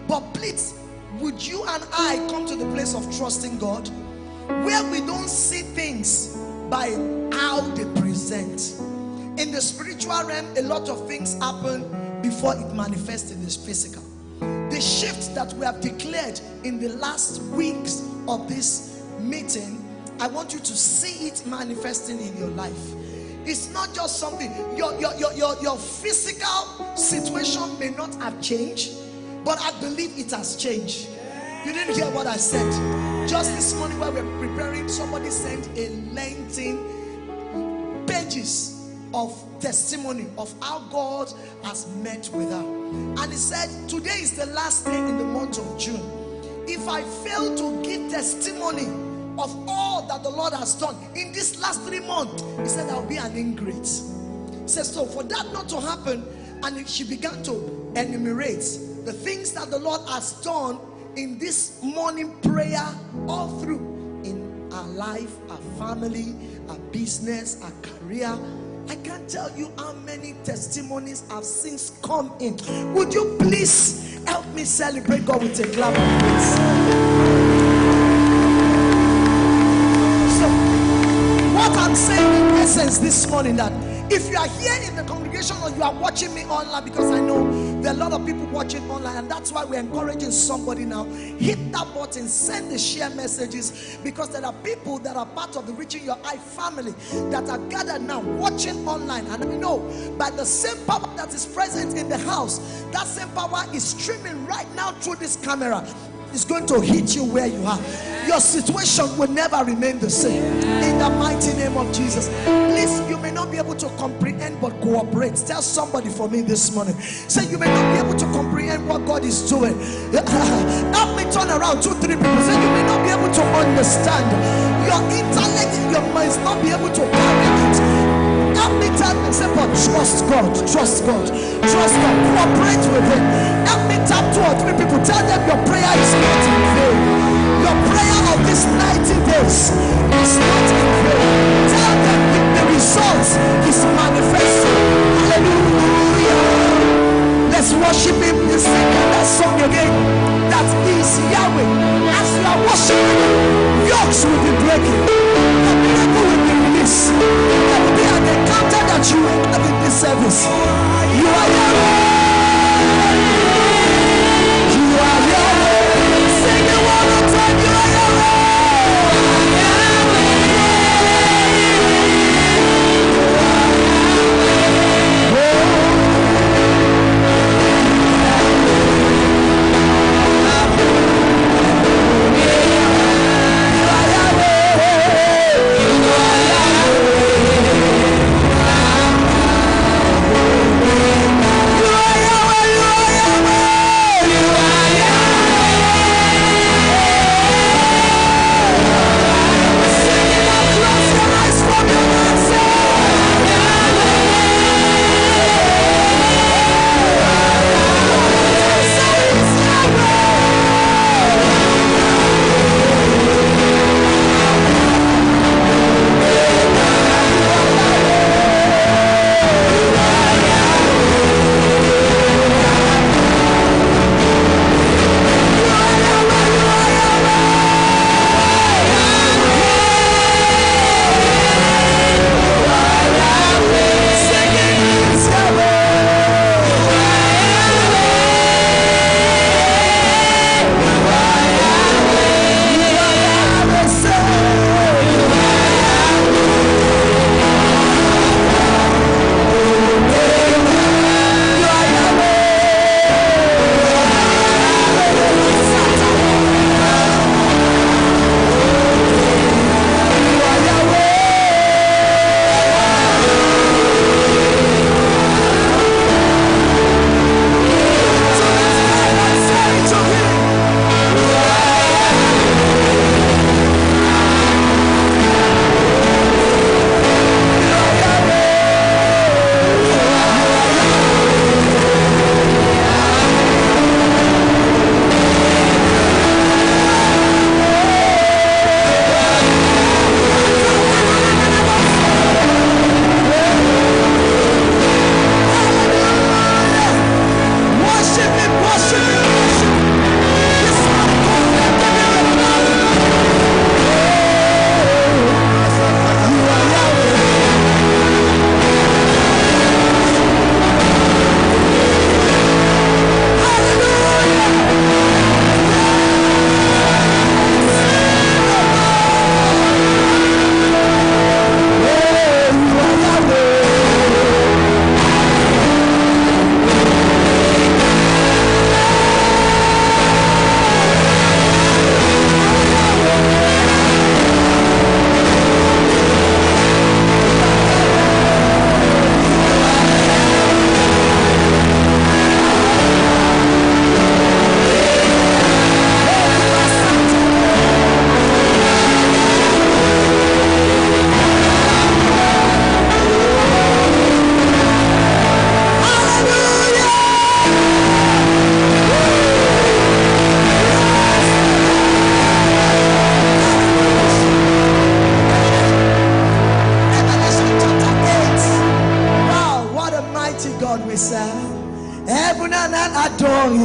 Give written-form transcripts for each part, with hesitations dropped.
But please, would you and I come to the place of trusting God, where we don't see things by how they present? In the spiritual realm, a lot of things happen before it manifests in this physical. The shift that we have declared in the last weeks of this meeting, I want you to see it manifesting in your life. It's not just something, your physical situation may not have changed, but I believe it has changed. You didn't hear what I said. Just this morning while we were preparing, somebody sent a lengthy pages of testimony of how God has met with her. And he said, today is the last day in the month of June. If I fail to give testimony of all that the Lord has done in this last 3 months, he said, I'll be an ingrate. He says, so for that not to happen, and she began to enumerate the things that the Lord has done in this morning prayer, all through in our life, our family, our business, our career. I can't tell you how many testimonies have since come in. Would you please help me celebrate God with a clap of praise? So, what I'm saying in essence this morning, that if you are here in the congregation or you are watching me online, because I know there are a lot of people watching online, and that's why we're encouraging somebody now, hit that button, send the share messages, because there are people that are part of the Reaching Your Eye family that are gathered now watching online. And we know by the same power that is present in the house, that same power is streaming right now through this camera. It's going to hit you where you are. Your situation will never remain the same. In the mighty name of Jesus. Please, you may not be able to comprehend but cooperate. Tell somebody for me this morning. Say, you may not be able to comprehend what God is doing. Help me turn around 2-3 people. Say, you may not be able to understand. Your intellect in your mind is not be able to carry it. Help me tell them, say, but trust God, trust God, trust God, cooperate with Him. Help me tap 2 or 3 people. Tell them your prayer is not in vain. Your prayer of these 90 days is not in vain. Tell them the results is manifesting. Hallelujah. Let's worship Him. Let's sing that song again. That is Yahweh. As you are worshiping Him, yokes will be breaking. The miracle will be released. There will be an encounter that you will have in this service. You are Yahweh. You are Yahweh. Sing it one more time. You are Yahweh.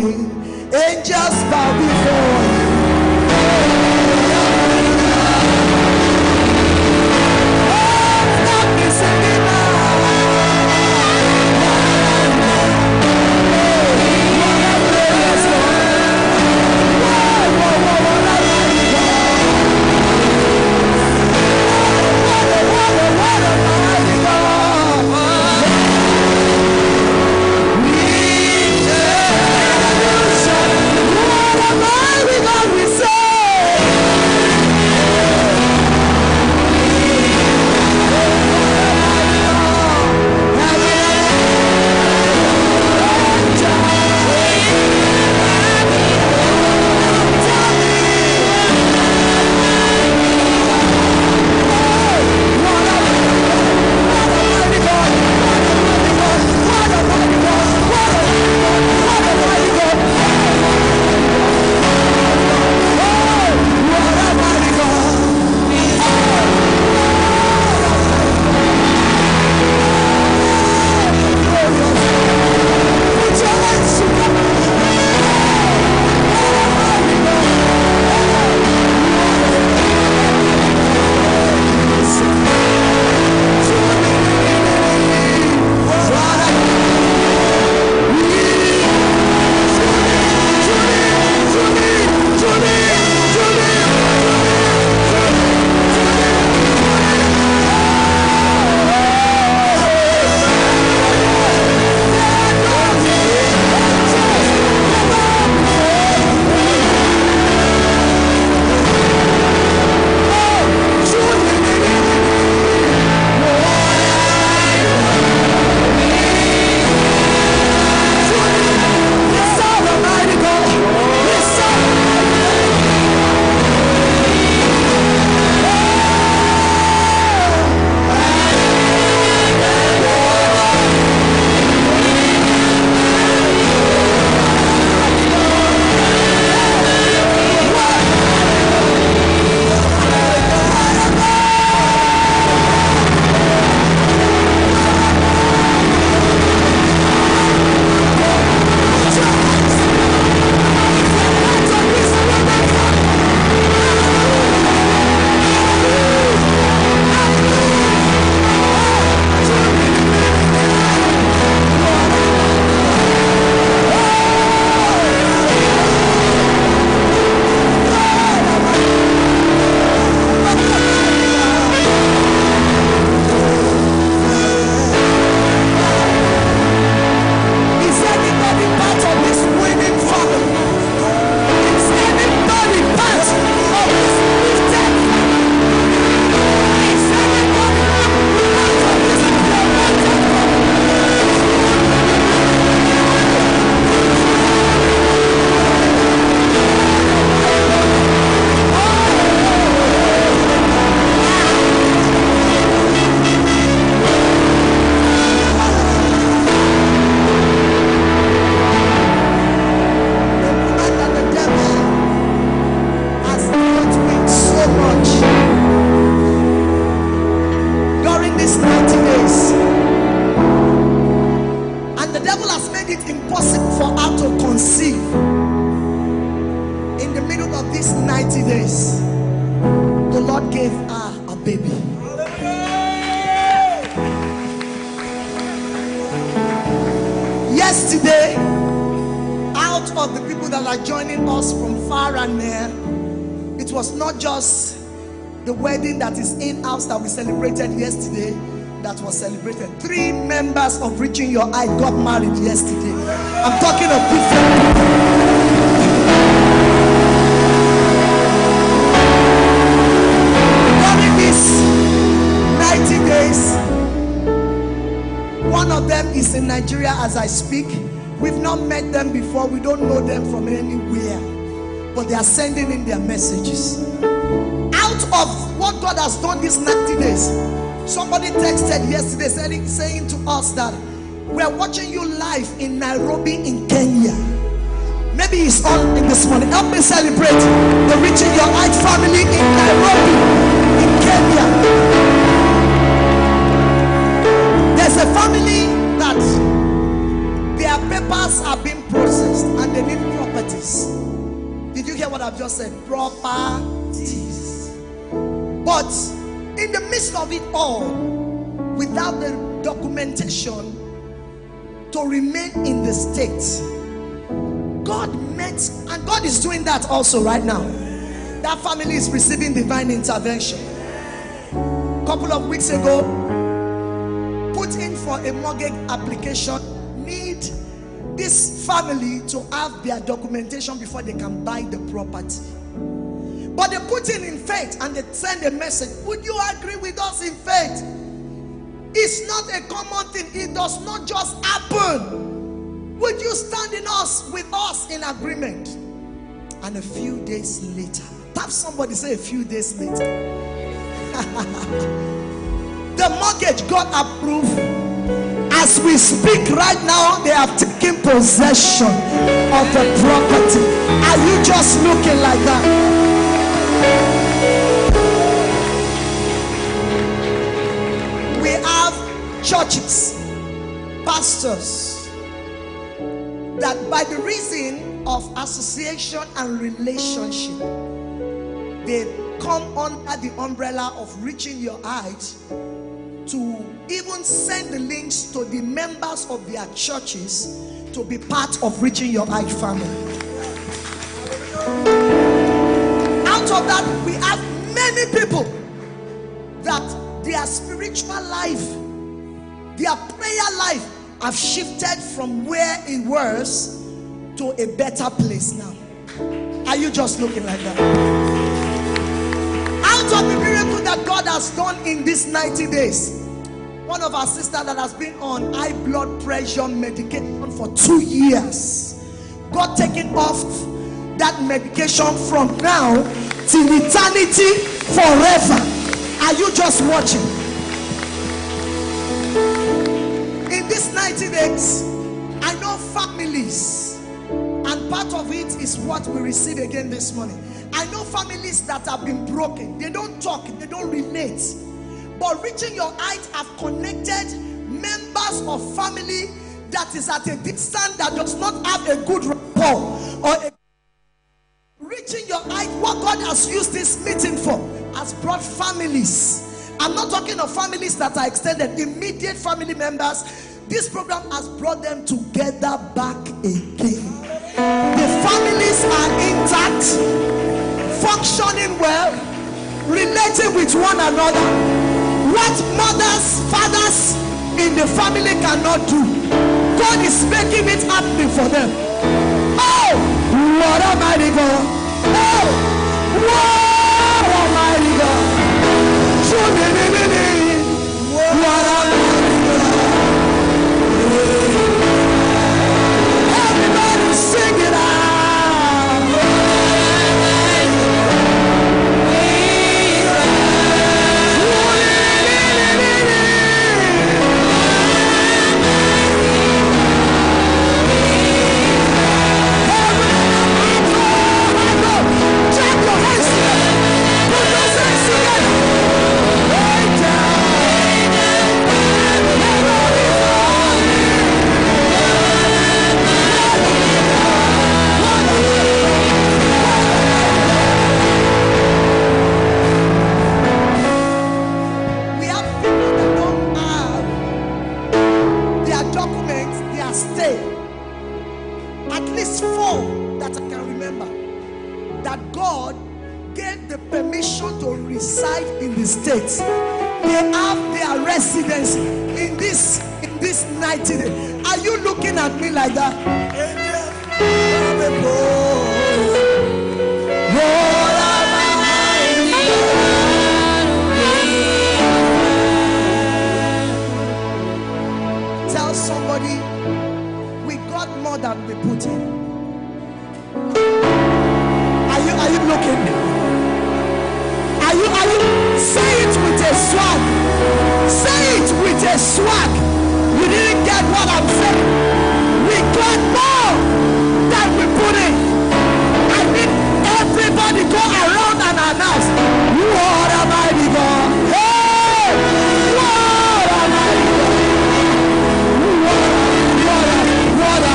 Him. Angels bow before Him. Yesterday, out of the people that are joining us from far and near, it was not just the wedding that is in-house that we celebrated yesterday that was celebrated. 3 members of Reaching Your Height got married yesterday. I'm talking of different people. During these 90 days, one of them is in Nigeria as I speak. We've not met them before. We don't know them from anywhere. But they are sending in their messages. Out of what God has done these 90 days, somebody texted yesterday saying to us that we are watching you live in Nairobi in Kenya. Maybe it's on in this morning. Help me celebrate the Reaching Your Height family in Nairobi in Kenya. There's a family that their papers are being processed and they I've just said, properties. But in the midst of it all, without the documentation to remain in the state, God met, and God is doing that also right now. That family is receiving divine intervention. A couple of weeks ago, put in for a mortgage application, need this family to have their documentation before they can buy the property. But they put in faith and they send a message. Would you agree with us in faith? It's not a common thing. It does not just happen. Would you stand with us in agreement? And a few days later, have somebody say a few days later, the mortgage got approved. As we speak right now, they have taken possession of the property. Are you just looking like that? We have churches, pastors, that by the reason of association and relationship, they come under the umbrella of reaching your height to even send the links to the members of their churches to be part of reaching your height family. Out of that, we have many people that their spiritual life, their prayer life have shifted from where it was to a better place now. Are you just looking like that? Out of the miracle that God has done in these 90 days, one of our sisters that has been on high blood pressure medication for 2 years got taken off that medication from now till eternity forever. Are you just watching? In these 90 days, I know families, and part of it is what we received again this morning. I know families that have been broken. They don't talk, they don't relate. But reaching your height have connected members of family that is at a distance, that does not have a good rapport. Reaching your height, what God has used this meeting for, has brought families. I'm not talking of families that are extended, immediate family members. This program has brought them together back again. The families are intact, functioning well, relating with one another. What mothers, fathers in the family cannot do, God is making it happen for them. Oh, what a mighty God! Oh, what a mighty God! What a mighty God! Everybody sing it out! States, they have their residence in this 90 days. Are you looking at me like that? Tell somebody, we got more than we put in. Are you looking? Are you say it with a swag? Say it with a swag. You didn't get what I'm saying. We got more than we put in. I mean, everybody go around and announce, what a mighty God! Hey, what a mighty God! What a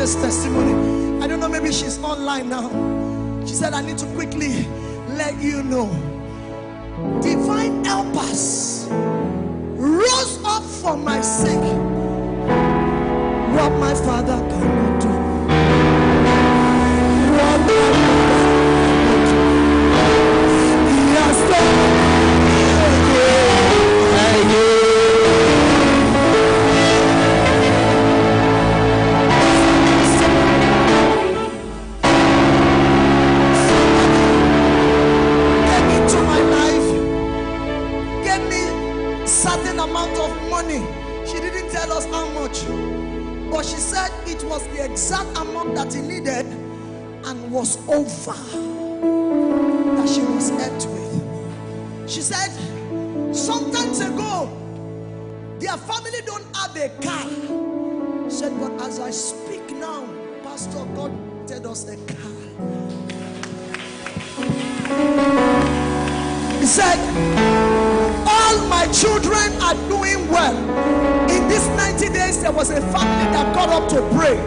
this testimony. I don't know, maybe she's online now. She said, I need to quickly let you know. Divine helpers rose up for my sake. What my father cannot do. What my father cannot do. He has done. She didn't tell us how much, but she said it was the exact amount that he needed and was over that she was helped with. She said sometimes ago their family don't have a car. She said, but as I speak now, Pastor, God gave us a car. He said, all my children are doing well. In these 90 days, there was a family that got up to pray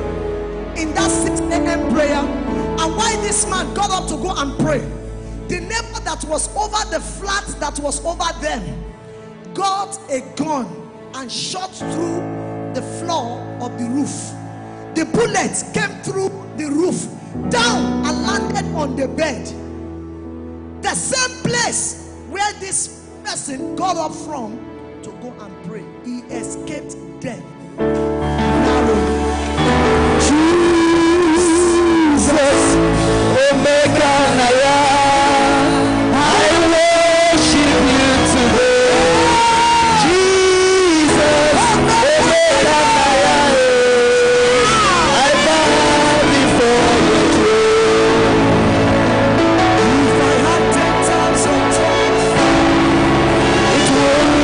in that 6 a.m. prayer. And while this man got up to go and pray, the neighbor that was over the flat that was over them got a gun and shot through the floor of the roof. The bullet came through the roof down and landed on the bed. The same place where this person got up from to go and pray. He escaped death. Jesus, Omega Naya, I worship you today. Jesus, Omega Naya, I bow before your throne. If I had 10,000 tongues, It won't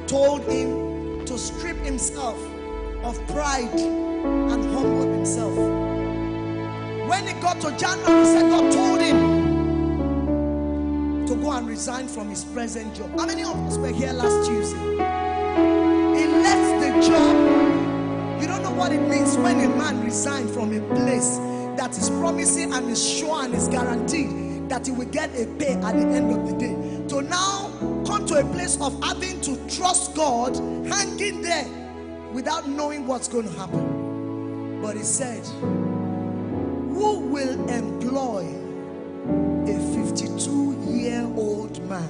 told him to strip himself of pride and humble himself. When he got to January, he said God told him to go and resign from his present job. How many of us were here last Tuesday? He left the job. You don't know what it means when a man resigned from a place that is promising and is sure and is guaranteed that he will get a pay at the end of the day, to now come to a place of having to trust God, hanging there without knowing what's going to happen. But he said, who will employ a 52-year-old man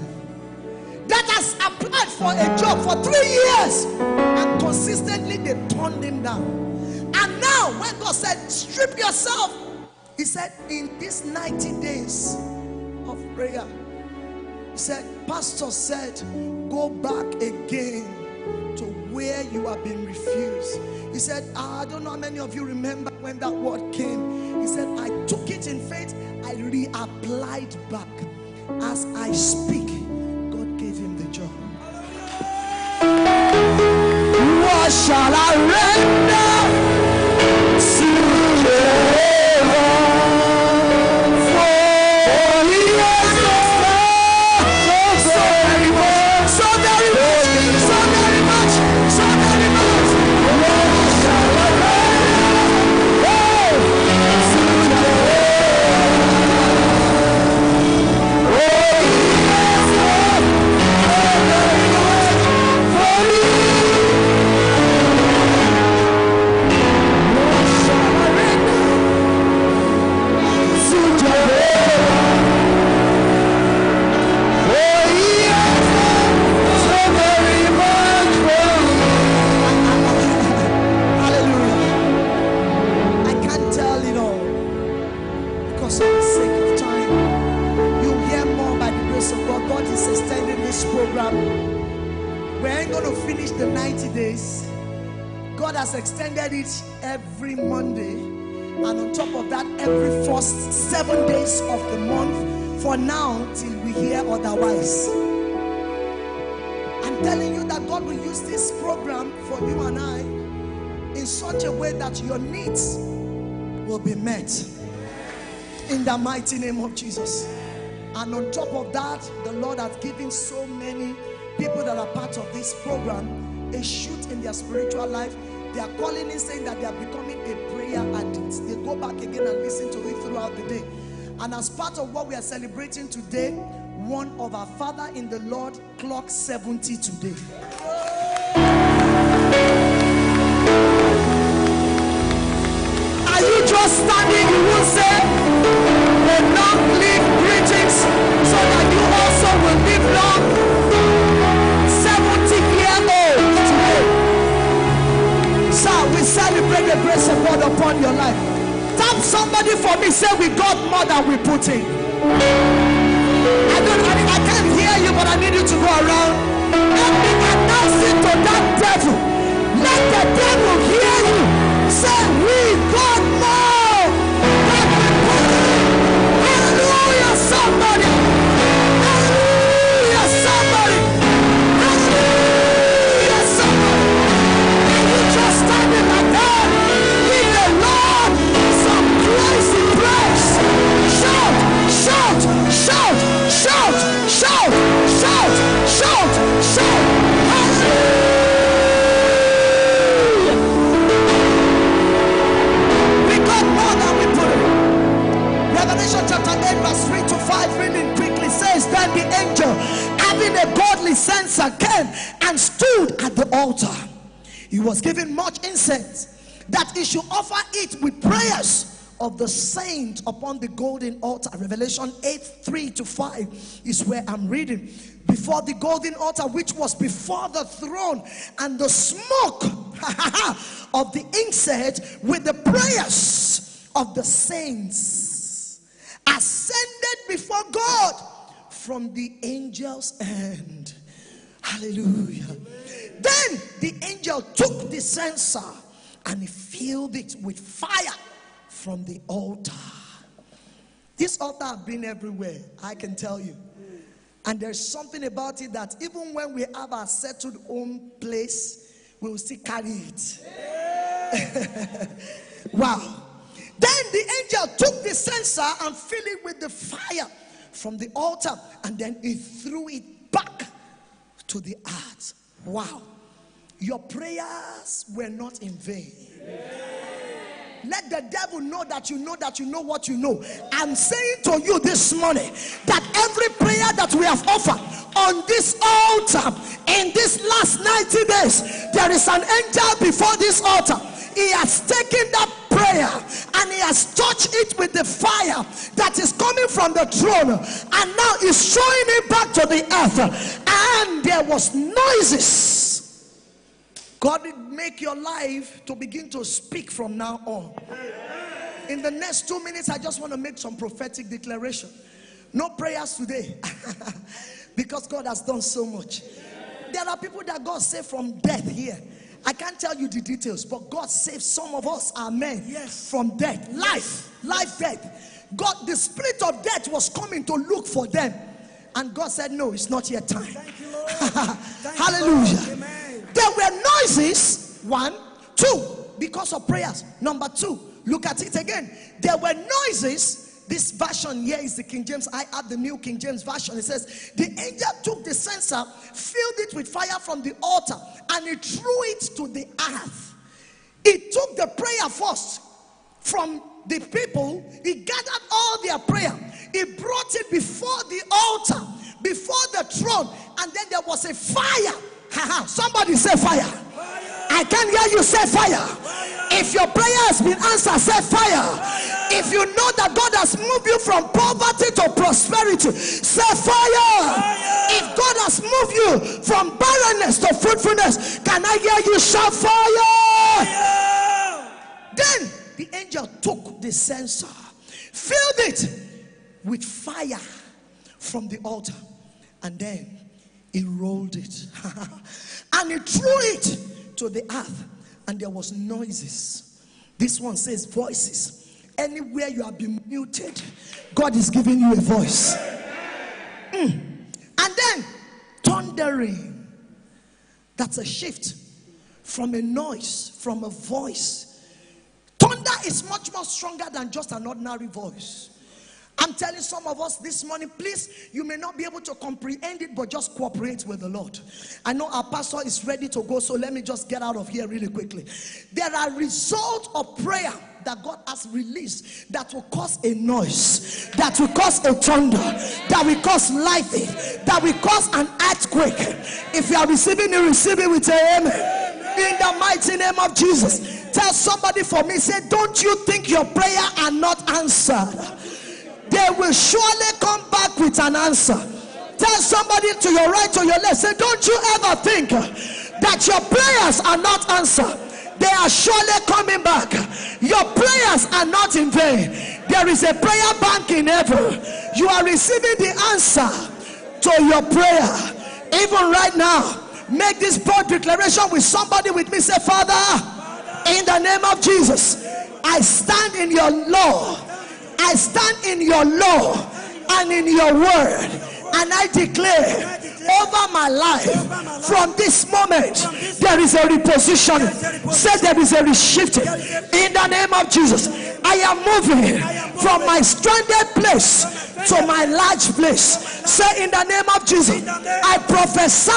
that has applied for a job for 3 years and consistently they turned him down? And now when God said strip yourself, he said in these 90 days of prayer, he said, pastor said, go back again to where you have been refused. He said, I don't know how many of you remember when that word came. He said, I took it in faith, I reapplied back. As I speak, God gave him the job. What shall I render to Jehovah? For he has done so very much, so very much, so very much, so very much. What shall I render to Jehovah? For he has done so very much for me. Program. We ain't going to finish the 90 days. God has extended it every Monday, and on top of that, every first 7 days of the month for now till we hear otherwise. I'm telling you that God will use this program for you and I in such a way that your needs will be met in the mighty name of Jesus. And on top of that, the Lord has given so many people that are part of this program a shoot in their spiritual life. They are calling in saying that they are becoming a prayer addict. They go back again and listen to it throughout the day. And as part of what we are celebrating today, one of our father in the Lord clocked 70 today. Are you just standing? You will say a long live greetings so that you also will live long. 70 upon your life. Tap somebody for me. Say, we got more than we put in. I can't hear you, but I need you to go around. Let me announce it to that devil. Let the devil hear you. Say, we got more than we put in. Hallelujah, somebody. Hallelujah, somebody. Hallelujah, somebody. And you just standing like that. Give the Lord some crazy praise. Shout, shout, shout, shout, shout, shout, shout, shout. Hallelujah. We got more than we put in. Revelation chapter 8 verse 3 to 5, reading quickly, says, then the angel, having a godly censer, came and stood at the altar. He was given much incense, that he should offer it with prayers of the saints upon the golden altar. Revelation 8 3 to 5 is where I'm reading. Before the golden altar, which was before the throne, and the smoke of the incense with the prayers of the saints ascended before God from the angel's hand. Hallelujah. Then the angel took the censer and he filled it with fire from the altar. This altar has been everywhere, I can tell you. And there's something about it that even when we have our settled home place, we will still carry it. Wow. Then the angel took the censer and filled it with the fire from the altar, and then he threw it back to the earth. Wow. Your prayers were not in vain. Let the devil know that you know what you know. I'm saying to you this morning that every prayer that we have offered on this altar in this last 90 days, there is an angel before this altar. He has taken that prayer and he has touched it with the fire that is coming from the throne, and now he's showing it back to the earth. And there was noises. God will make your life to begin to speak from now on. In the next 2 minutes, I just want to make some prophetic declaration. No prayers today because God has done so much. There are people that God saved from death here. I can't tell you the details, but God saved some of us, amen, yes, from death. Life, death. God, the spirit of death was coming to look for them. And God said, no, it's not yet time. Thank you, Lord. Hallelujah. You, Lord. There were noises, 1, 2, because of prayers. Number 2, look at it again. There were noises. This version here is the King James. I have the New King James version. It says, the angel took the censer, filled it with fire from the altar, and he threw it to the earth. He took the prayer first from the people. He gathered all their prayer. He brought it before the altar, before the throne, and then there was a fire. Somebody say fire. I can't hear you say fire. If your prayer has been answered, say fire. If you know that God has moved you from poverty to prosperity, say fire. If God has moved you from barrenness to fruitfulness, can I hear you shout fire? Then the angel took the censer, filled it with fire from the altar, and then he rolled it and he threw it to the earth, and there was noises. This one says voices. Anywhere you have been muted, God is giving you a voice. And then thundering. That's a shift from a noise, from a voice. Thunder is much more stronger than just an ordinary voice. I'm telling some of us this morning, please, you may not be able to comprehend it, but just cooperate with the Lord. I know our pastor is ready to go, so let me just get out of here really quickly. There are results of prayer that God has released that will cause a noise, that will cause a thunder, that will cause lightning, that will cause an earthquake. If you are receiving it, receive it with an amen. In the mighty name of Jesus. Tell somebody for me, say, don't you think your prayer are not answered? They will surely come back with an answer. Tell somebody to your right or your left, say, don't you ever think that your prayers are not answered. They are surely coming back. Your prayers are not in vain. There is a prayer bank in heaven. You are receiving the answer to your prayer. Even right now, make this bold declaration with somebody with me. Say, Father, in the name of Jesus, I stand in your law. I stand in your law and in your word, and I declare over my life, from this moment there is a repositioning. Say there is a reshifting. In the name of Jesus, I am moving from my stranded place to my large place. Say in the name of Jesus, I prophesy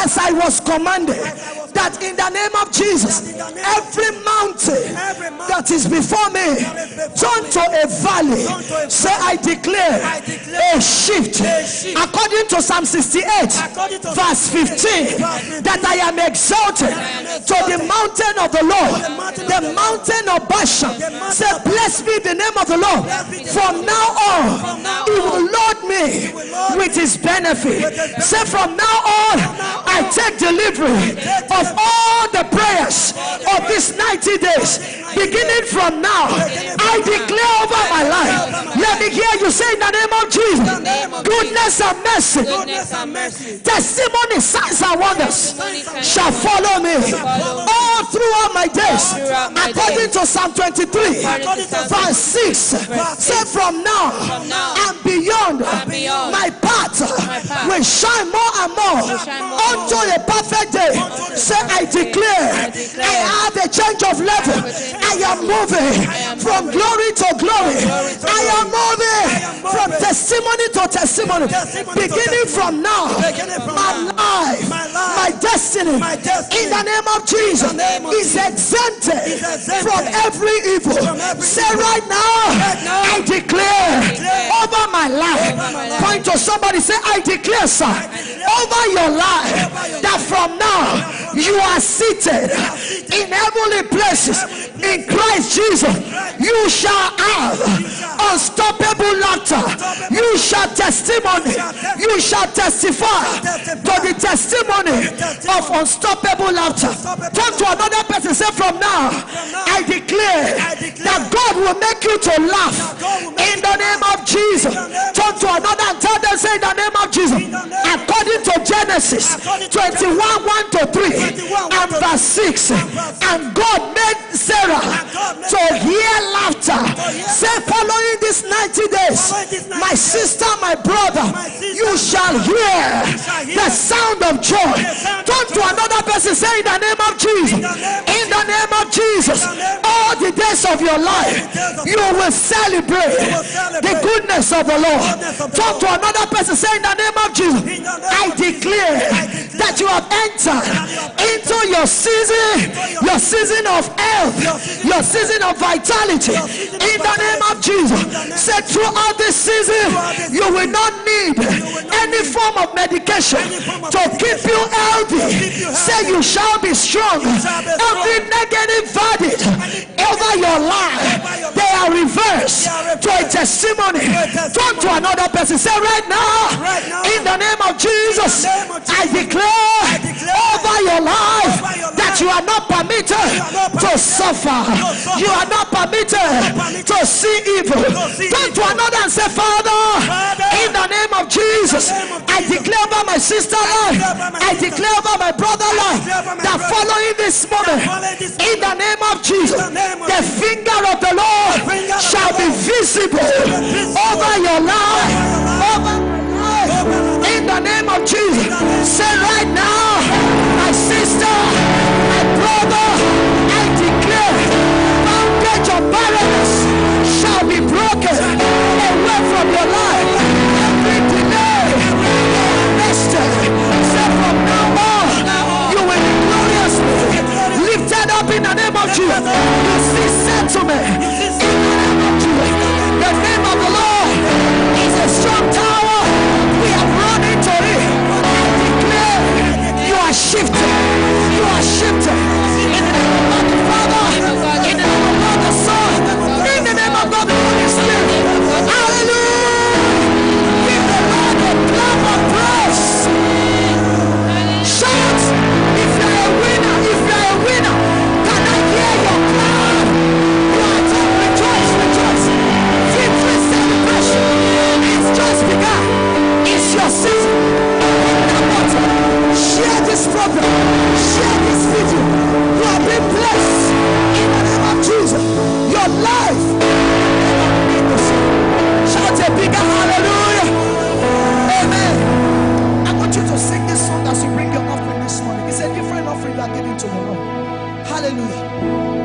as I was commanded, that in the name of Jesus, every mountain that is before me turn to a valley. Say I declare a shift according to Psalm 68 verse 15, that I am exalted to the mountain of the Lord, the mountain of Bashan. Say blessed be the name of the Lord. From now on he will load me with his benefit. Say from now on I take delivery of all the prayers of these 90 days. Beginning from now, I declare over my life. Let me hear you say in the name of Jesus, goodness and mercy, testimony, signs and wonders shall follow me all throughout my days. According to Psalm 23 verse 6, say from now and beyond, my path will shine more and more unto a perfect day. Say I declare I have a change of level. I am moving from glory to glory. I am moving from testimony to testimony. Beginning from now, my life, my destiny, in the name of Jesus, is exempted from every evil. Say right now, I declare over my life. Point to somebody, say I declare, sir, over your life, that from now you are seated in heavenly places in Christ Jesus. You shall have unstoppable laughter. You shall testimony. You shall testify to the testimony of unstoppable laughter. Turn to another person. Say from now I declare that God will make you to laugh in the name of Jesus. Turn to another and tell them, say in the name of Jesus, according to Genesis 21:1-3 and verse 6, and God made Sarah to hear laughter. Say following these 90 days, my sister, my brother, you shall hear the sound of joy. Turn to another person, say in the name of Jesus, in the name of Jesus, all the days of your life you will celebrate the goodness of the Lord. Turn to another person, say in the name of Jesus, I declare that you have entered into your season of health, your season of vitality. In the name of Jesus, say throughout this season you will not need any form of medication to keep you healthy. Say you shall be strong. Every negative verdict over your life, they are reversed to a testimony. Turn to another person, say right now, in the name of Jesus, I declare over your life that you are not permitted to suffer. You are not permitted to see evil. Turn to another and say, Father, in the name of Jesus, I declare over my sister life, I declare over my brother life, that following this moment, in the name of Jesus, the finger of the Lord shall be visible over your life, over my life, in the name of Jesus. Say right now, my sister, my brother, I declare bondage of barrenness shall be broken away from your life. Every delay, arrested. Say from now on, you will be gloriously lifted up in the name of Jesus. You see settlement in the name of Jesus. The name of the Lord is a strong tower. We have run into it. I declare you are shifted. You are shifted. In the name of God the Father, in the name of God the Son, in the name of God the Holy Spirit. Hallelujah. Give the Lord a clap of praise. Shout if you are a winner. If you are a winner, can Hallelujah.